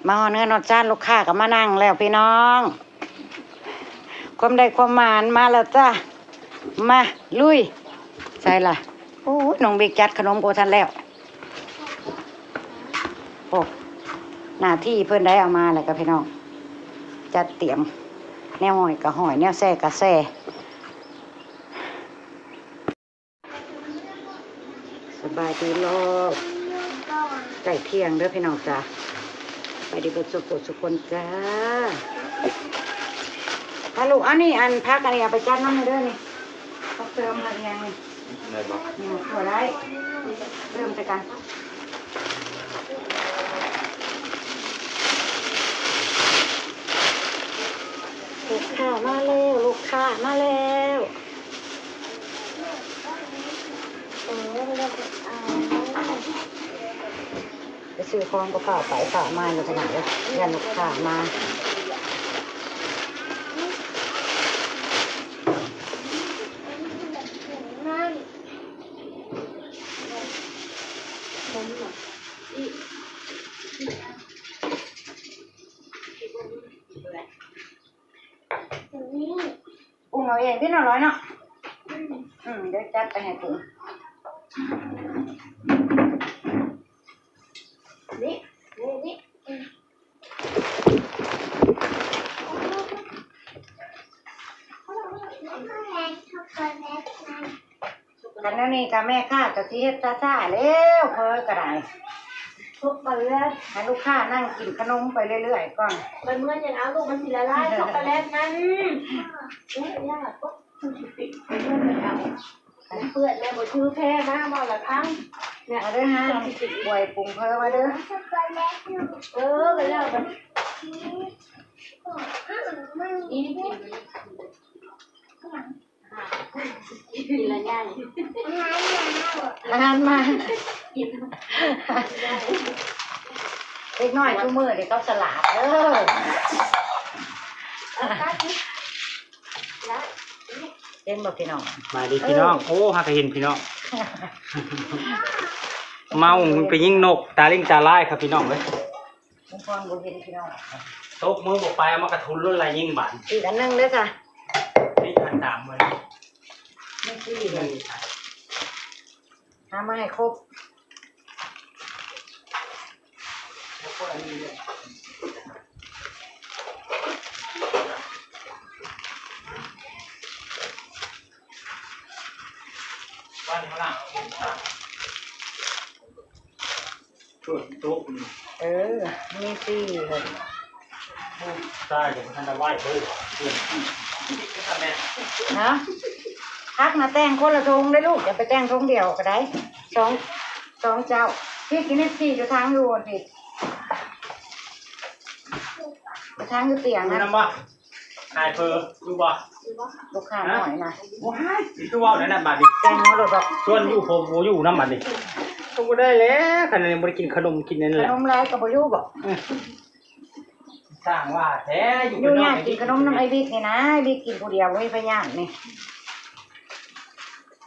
มาเนื้อนอดจานลูกค้าก็มานั่งแล้วพี่น้องความได้ความหมานมาแล้วจ้ามาลุยใส่ละโอ้ยน้องบิ๊กจัดขนมโกทันแล้วโอ้หน้าที่เพื่อนได้เอามาเลยกับพี่น้องจัดเตรียมแนวหอยกับหอยแนวแซ่กับแซ่สบายดีโลกใกล้เที่ยงเด้อพี่น้องจ้าไปดีบุตรสุคนจ้าฮัลโหลอันนี้อันพักอันนี้เอาไปจัดน้ำมาเด้อนี่ต้องเติมอะไรยังนี่ได้ปะนี่หัวได้เริ่มจากกันลูกค้ามาแล้วลูกค้ามาแล้วไปซื้อของก็ฝ่าไปฝ่ามาอยู่ขนาดเลยยันลูกค้ามาปรุงเอาเองที่น่าร้อยเนาะเดี๋ยวจัดไปให้ปรุงนี่กันนั่นนี่กับแม่ข้าจะที่เฮ็ดซ่าๆแล้วเพิ่นก็ได้ทุกมื้อให้ลูกค้านั่งกินขนมไปเรื่อยๆก่อนเมื่ออย่างเอาลูกมันสิละลายช็อกโกแลตนั้นยากก็เพื่อนแม่บ่ชื่อแพ้มาบ่ละครั้งเนี่ยเด้อฮะป่วยปรุงเพิ่นไว้เด้อไปแล้วกันอีกินละง่ายอาหารมาเล็กน้อยทุกมื้อเดี๋ยวเขาสลัดเด้อเห็นบ่พี่น้องมาดิพี่น้องโอ้ฮักเห็นพี่น้องเมาไปยิงนกตาลิงตาลายครับพี่น้องเว้ยผมฟังบ่เห็นพี่น้องตบมือบอกไปเอามากระทุนรุ่นไรยิงบานอีกอันนึงเด้อจ้ะนี่ทันตามเลยไม่ซี่เลยหามาให้ครบบ้านเขาล่ะช่วยโต๊ะมีซี่เลยใช่เดี๋ยวท่านจะไหว้เฮ้ยเพื่อนฮะพักมาแต่งคนละทงได้ลูกอย่าไปแต่งทงเดียวก็ได้สองเจ้าพี่กินนี่ซี่จะทางอยู่สิจะทางอยู่เตียงนะน้ำบ่นายเพอดูบ่ลูกค้าหน่อยนะว้ายดูว่าไหนน่ะบาดดิแต่งมาหลดแบบส่วนอยู่ผมอยู่น้ำบาดดิเขาก็ได้แล้วขนาดไม่ได้กินขนมกินนั่นแหละขนมไรกับบอยู่บอกสร้างว่าแท้อยู่เนี่ยกินขนมน้ำไอบิ๊กนี่นะไอบิ๊กกินผู้เดียวไม่พยายามนี่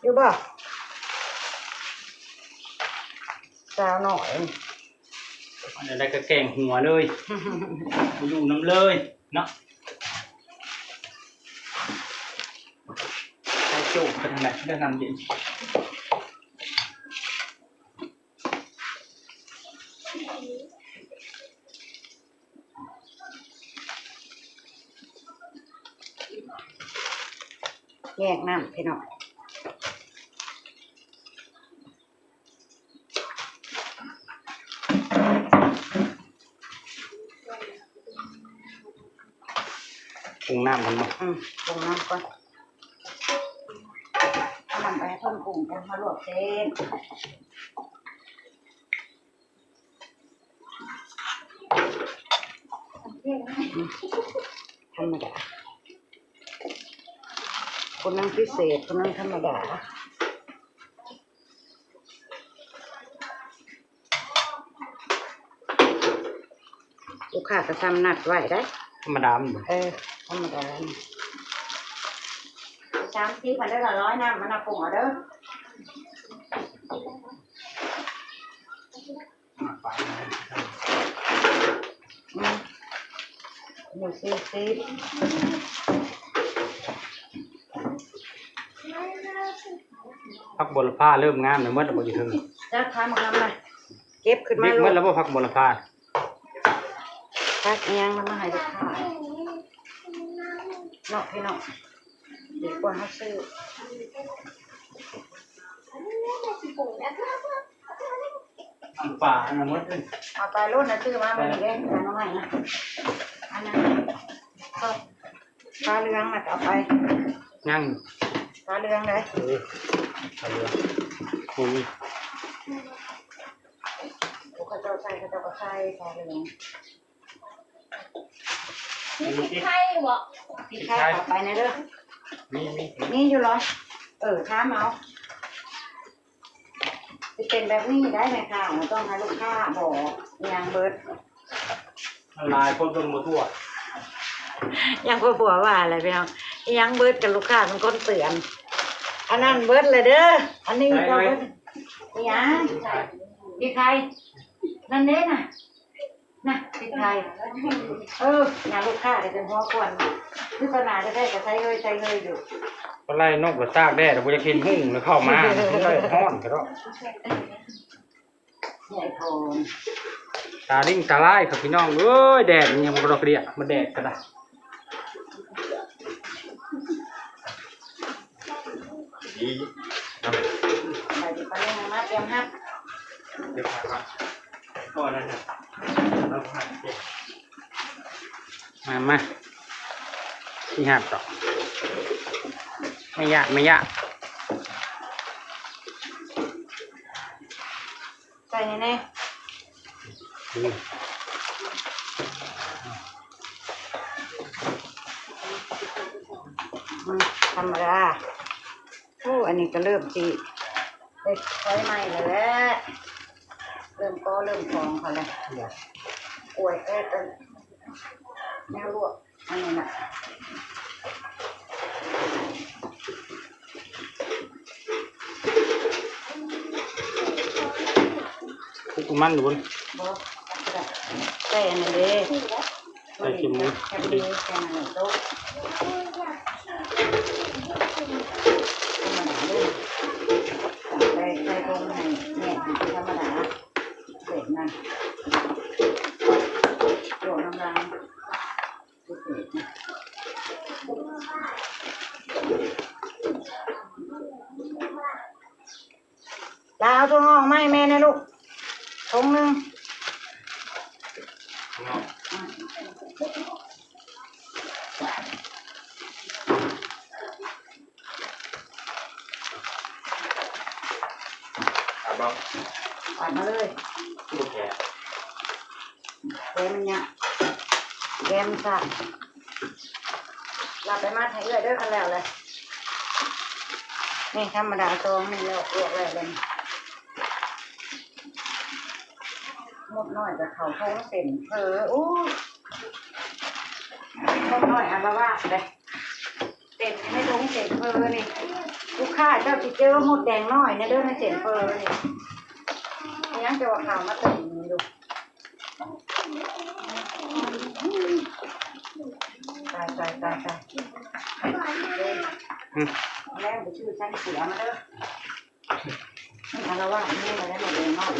อยู่บ่สาวหน่อยอันนี้ก็แกงหัวเลยอยู่น้ำเลยเนาะใช้โจ๊กเป็นไงเรื่องน้ำเย็นแยกน้ำพี่น้องปรุงน้ำกันเนาะปรุงน้ำก่อนนำไปให้เพิ่มปรุงกันมาลวกเส้นธรรมดาคนนั่งพิเศษคนนั่งธรรมดาลูกค้าจะทำนัดไว้ได้ธรรมดาธรรมดา30มันได้ละ100น้ำมันเอาปรุงเอาเด้อ หมูซีซีด ผักบลพาเริ่มงามแล้วเมื่อเราอยู่ถึง จะทำทำไมเก็บขึ้นมา บิ๊ก ลู เมื่อก แล้วว่าผักบลพา พักยังแล้วมาให้ลูกค้าเนาะพี่เนาะดีกว่าเขาซื้อ อันป่าอันนั้นหมดเลย เอาไปรุ่นนะซื้อมาไม่ได้อันน้องใหม่นะอันนั้นก็ปลาเรืองนะเอาไป ย่าง ปลาเรืองเลย เอาเรือคุย เขาเจ้าใส่เขาเจ้าก็ใส่ปลาเรือง นี่ใครวะ พี่ไข่เอาไปนะเด้อ มี นี่อยู่เหรอท้ามเอาจะเป็นแบบนี้ได้ไหมคะเราต้องให้ลูกค้าบอกยางเบิร์ด ลายคนเป็นหมดทั่ว ยังพ่อผัวว่าอะไรพี่น้องยังเบิร์ดกับลูกค้าเป็นคนเตือนอันนั้นเบิร์ดเลยเด้ออันนี้ก็เบิร์ดยังพี่ใครนั่นเด้น่ะน่ะพี่ใครงานลูกค้าเดี๋ยวจะหัวควนคือขนาดจะได้กับใช้เลยอยู่ ก็ไล่นกกระซากแด้แต่บุญกินหุ่งแล้วเข้ามาไล่ห้อนก็ได้ ใหญ่โทน ตาลิ่งตาไล่ครับพี่น้องเอ้ยแดดมันยังบ่ดอกเดียมันแดดก็ได้ดี ใส่ดิบไปเลยนะมาเตรียมฮับ เดี๋ยวพาก่อนนะเราผ่านเด็กมาที่หับต่อไม่ยากใส่แน่ธรรมดาอันนี้ก็เริ่มจีได้ไฟใหม่เลยแหละเริ่มฟองเขาเลยป่วยต้นแนวลวกอันนี้นะ คุกมันดูบน บอกใส่อันนี้เลยแค่นี้แค่นั้นโต๊ะใส่ตรงไหนเนี่ยธรรมดาเสร็จนั่นโยนน้ำล้างเสร็จนะลาเอาตัวงอกไหมแม่นะลูกทงหนึ่งปัดมาเลยแกมันเนี่ยแกมันสักเราไปมาไทยเด้อกันแล้วเลยนี่ธรรมดาตรงนี่แล้วลวกแล้วเลยหมดน้อยจะเข่าทงเส้นอู้หมดน้อยอันละว่าเลยเส้นไม่ทงเส้นนี่ลูกค้าเจ้าจิเจอหมดแดงน้อยเนี่ยเด้อในเส้นนี่ยังจะว่าข่าวมาเติมดูตายแล้วไปชื่อฉันเสียมาเด้อนี่อันละว่านี่มาได้หมดแดงน้อย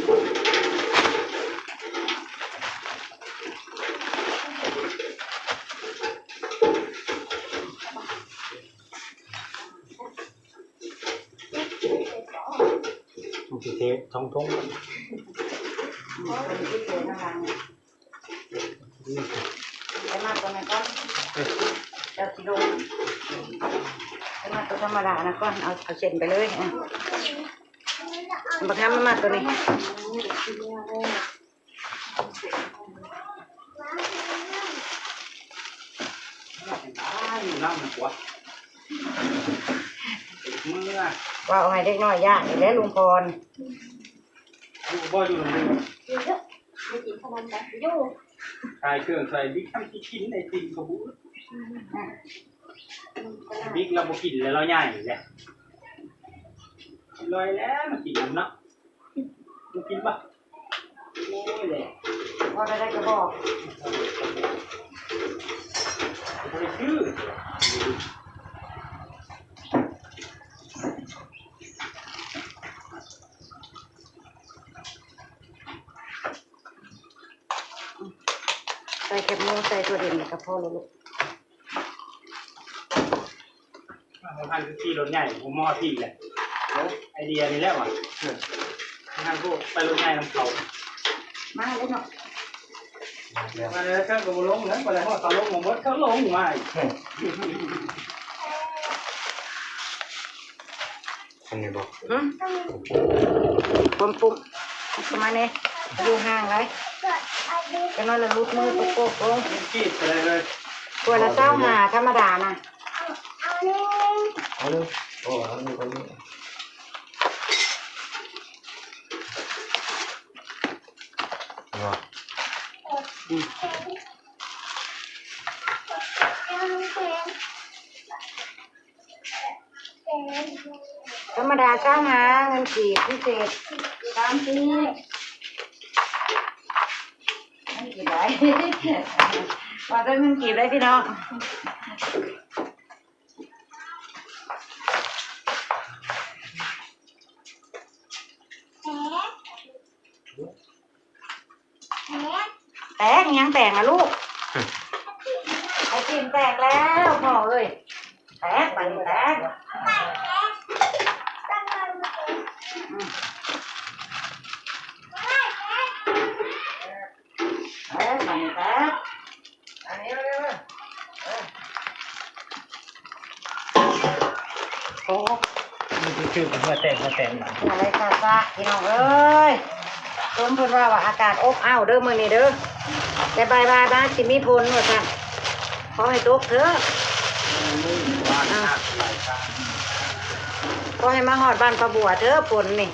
เททงคนที่เจอทางไปมากกว่านั้นก็เจ้าสิโดนไปมากตัวธรรมดานะก็เอาเส้นไปเลยบักน้ำมากตัวนี้ว่าเอาให้เด็กน้อยยากแล้วลุงพรบ่อยู่โรงเรียน ไม่กินขนมแบบยู่ ใส่เครื่องใส่บิ๊กทำกินไอติมกระบุบิ๊กเราบ่กินแล้วเราใหญ่เลยลอยแล้วมากินเนาะมากินปะโอ้ยเลย พอได้กระบอก ส่แคบหมูใส่ตัวเด่นกับพ่อลูก ท่านคือขี่รถใหญ่ผมมอพี่แหละไอเดียนี่แหละว่ะท่านพวกไปรถใหญ่น้ำเขา มาเลยเนาะ มาเลยเครื่องกับลงนั้นไปเลยเพราะเขาลงหมดเขาลงมาอีก อันนี้บอก ปุ่มปุ่มประมาณนี้ดูห่างไรจะน้อยละลุดมือปุ๊บปุ๊บลง ขี่ไปเลย ตัวละ25ธรรมดานะ เอาเลยโอ้เอาเลยเอาเลยว้า ธรรมดา25เงินกีบพิเศษ30เงินกีบได้ว่าจะเงินกีบได้พี่น้องแตกยังแตกนะลูกไอติมแตกแล้วพ่อเอ้ยแตกปันแตกแตกปันแตกอันนี้เร็วโอ้ มันคือเป็นหัวแตกมา อะไรค่ะจ้าพี่น้องเอ้ยต้นพูดว่าอากาศอบอ้าวเด้อมื้อนี้เด้อแต่บายบ้านสิมีพลว่าซั่นขอให้ตกเถอะขอให้มาฮอดบ้านประบัวเด้อฝนนี่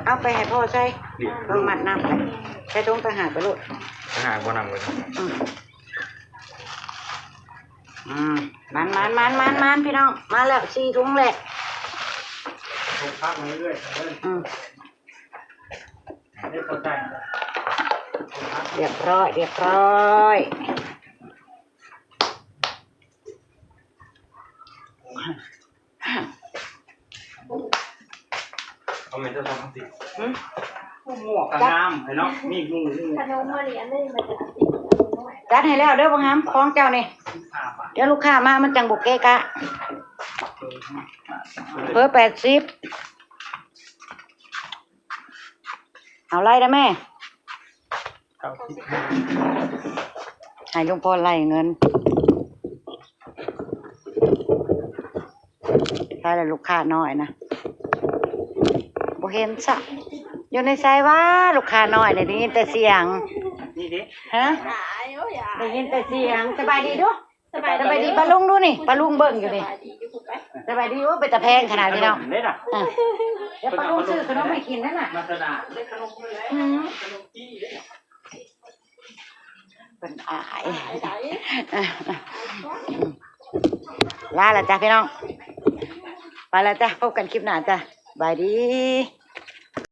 เอาไปให้พ่อใส่ลงมัดน้ำไปใส่ตรงทหารไปโลด อาหารก็นำเลย มันพี่น้องมาแล้ว4ถุงแหละ ผมพักมาเรื่อยๆได้เข้าใจ เรียบร้อย เอาเมนจะทำสิ หมวกกับน้ำเนาะมีงู ขนมมาเหรียญเลยมันจะ จัดให้แล้วเด้อบ่งามของเจ้านี่เดี๋ยวลูกค้ามามันจังบ่เกะกะเพิ่ม80เอาไล่ได้แม่ให้ลุงพลไล่เงินใช่แล้วลูกค้าน้อยนะบ่เห็นซะอยู่ในไซว่าลูกค้าน้อยเนี่ยได้ยินแต่เสียง นี่ดิ ฮะ หายโอ้ย ได้ยินแต่เสียงสบายดีดูสบายดีปลาลุงดูนี่ปลาลุงเบิ่งอยู่นี่สบายดีว่าเป็นตะแพงขนาดนี้เนาะ เล่นอ่ะ เดี๋ยวปลาลุงซื้อขนมให้กินนั่นน่ะ มาสนาเล่นขนมเลย อืม ขนมจี้ เป็นอายลาละจ้ะพี่น้องไปละจ้ะพบกันคลิปหน้าจ้ะบายดี